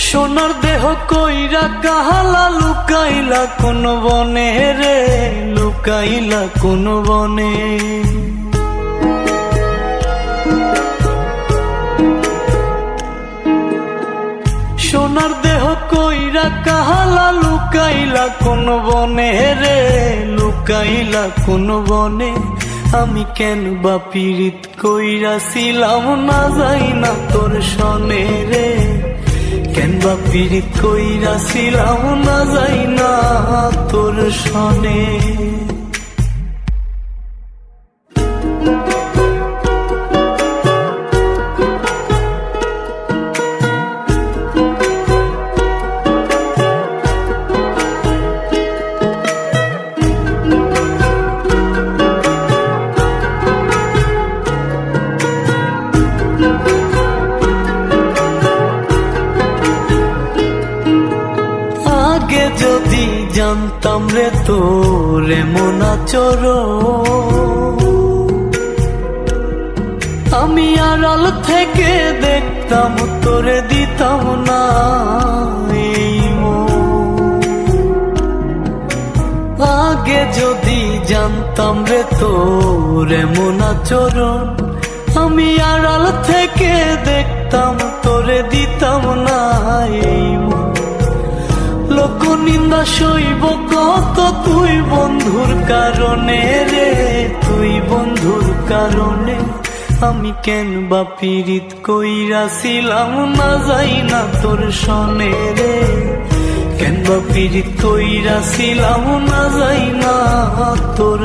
সোনার দেহ কইরা কাহালা লুকাইলা কোন বনে রে, লুকাইলা কোন বনে। সোনার দেহ কইরা কাহালা লুকাইলা কোন বনে রে, লুকাইলা কোন বনে। আমি কেন বা পীড়িত কইরাছিলাম না যাই না তোর সনে রে, কেন বা পীড়িত কইরাছিলাম না যাই না তোর সনে। আগে যদি জানতাম রে তোর এমন আচরণ, আমি আড়াল থেকে দেখতাম তোরে দিতাম না এই মন। আগে যদি জানতাম রে তোর এমন আচরণ, আমি আড়াল থেকে দেখতাম তোরে দিতাম না এই মন। লোক নিন্দা সইব কত তুই বন্ধুর কারণে রে, তুই বন্ধুর কারণে। আমি কেন বা পীড়িত কইরাছিলাম না যাই না তোর সনে রে, কেন বা পীড়িত কইরাছিলাম না যাই না তোর